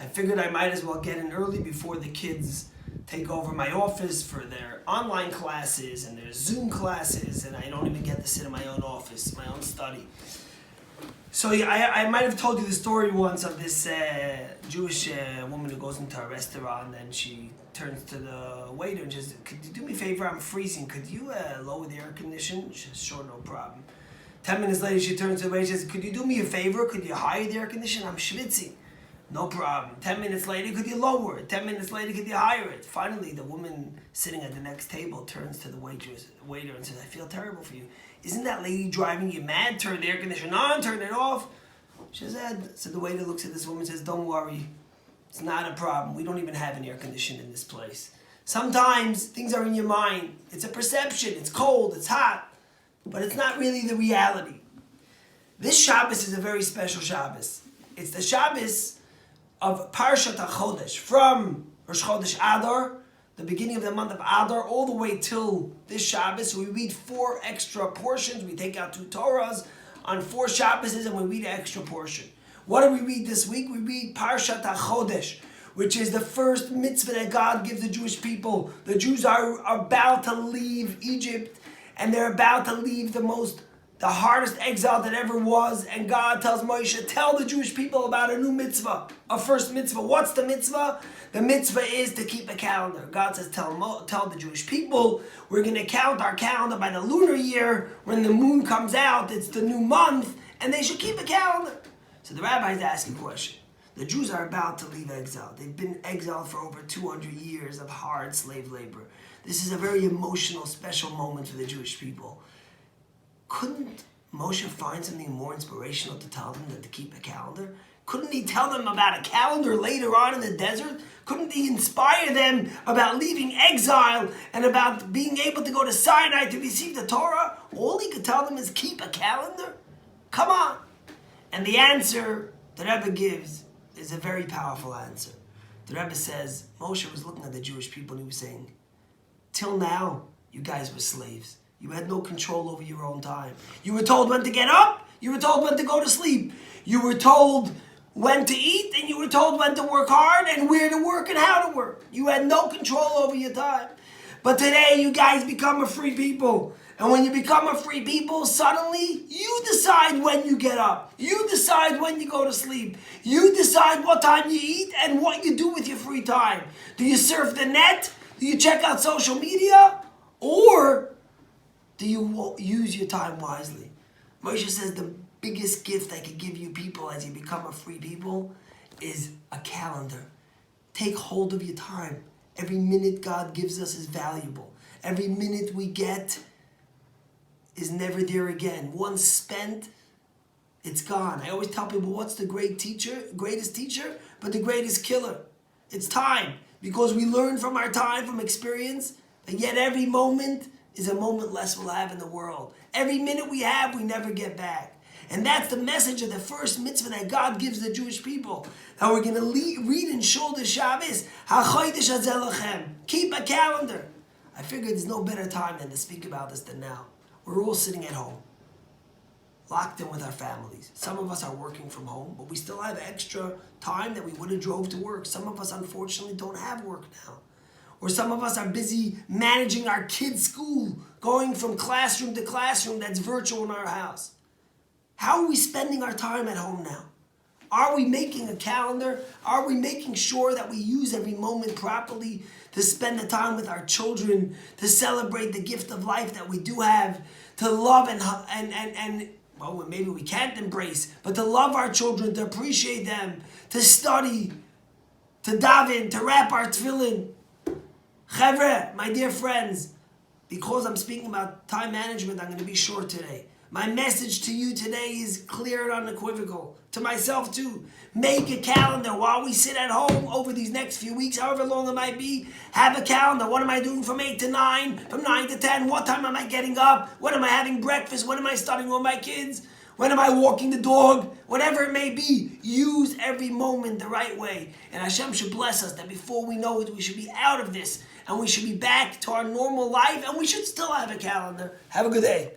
I figured I might as well get in early before the kids take over my office for their online classes and their Zoom classes, and I don't even get to sit in my own office, my own study. So yeah, I might have told you the story once of this Jewish woman who goes into a restaurant and she turns to the waiter and says, "Could you do me a favor? I'm freezing. Could you lower the air condition?" She says, "Sure, no problem." 10 minutes later, she turns to the waiter and says, "Could you do me a favor? Could you higher the air condition? I'm schwitzing." "No problem." 10 minutes later, "Could you lower it?" 10 minutes later, "Could you higher it?" Finally, the woman sitting at the next table turns to the waiter and says, "I feel terrible for you. Isn't that lady driving you mad? Turn the air conditioner on, turn it off." She said, so the waiter looks at this woman and says, "Don't worry. It's not a problem. We don't even have an air conditioner in this place. Sometimes things are in your mind. It's a perception. It's cold. It's hot. But it's not really the reality." This Shabbos is a very special Shabbos. It's the Shabbos of Parshat HaChodesh, from Rosh Chodesh Adar, the beginning of the month of Adar, all the way till this Shabbos. We read 4 extra portions. We take out 2 Torahs on 4 Shabbos and we read an extra portion. What do we read this week? We read Parshat HaChodesh, which is the first mitzvah that God gives the Jewish people. The Jews are about to leave Egypt, and they're about to leave the hardest exile that ever was, and God tells Moshe, tell the Jewish people about a new mitzvah, a first mitzvah. What's the mitzvah? The mitzvah is to keep a calendar. God says, tell the Jewish people, we're going to count our calendar by the lunar year. When the moon comes out, it's the new month, and they should keep a calendar. So the rabbis ask a question. The Jews are about to leave exile. They've been exiled for over 200 years of hard slave labor. This is a very emotional, special moment for the Jewish people. Couldn't Moshe find something more inspirational to tell them than to keep a calendar? Couldn't he tell them about a calendar later on in the desert? Couldn't he inspire them about leaving exile and about being able to go to Sinai to receive the Torah? All he could tell them is keep a calendar? Come on. And the answer the Rebbe gives is a very powerful answer. The Rebbe says, Moshe was looking at the Jewish people and he was saying, till now, you guys were slaves. You had no control over your own time. You were told when to get up. You were told when to go to sleep. You were told when to eat, and you were told when to work hard and where to work and how to work. You had no control over your time. But today, you guys become a free people. And when you become a free people, suddenly you decide when you get up. You decide when you go to sleep. You decide what time you eat and what you do with your free time. Do you surf the net? Do you check out social media? Or do you use your time wisely? Moshe says the biggest gift I could give you people as you become a free people is a calendar. Take hold of your time. Every minute God gives us is valuable. Every minute we get is never there again. Once spent, it's gone. I always tell people, what's the greatest teacher, but the greatest killer? It's time. Because we learn from our time, from experience, and yet every moment is a moment less we'll have in the world. Every minute we have, we never get back. And that's the message of the first mitzvah that God gives the Jewish people. That we're going to read in Shul the Shabbos, HaChodesh Hazeh Lachem. Keep a calendar. I figured there's no better time than to speak about this than now. We're all sitting at home, locked in with our families. Some of us are working from home, but we still have extra time that we would have drove to work. Some of us, unfortunately, don't have work now. Or some of us are busy managing our kids' school, going from classroom to classroom that's virtual in our house. How are we spending our time at home now? Are we making a calendar? Are we making sure that we use every moment properly to spend the time with our children, to celebrate the gift of life that we do have, to love and well, maybe we can't embrace, but to love our children, to appreciate them, to study, to daven, to wrap our tefillin? Chevre, my dear friends, because I'm speaking about time management, I'm going to be short today. My message to you today is clear and unequivocal. To myself too. Make a calendar while we sit at home over these next few weeks, however long it might be. Have a calendar. What am I doing from 8 to 9? From 9 to 10? What time am I getting up? When am I having breakfast? When am I studying with my kids? When am I walking the dog? Whatever it may be, use every moment the right way. And Hashem should bless us that before we know it, we should be out of this. And we should be back to our normal life. And we should still have a calendar. Have a good day.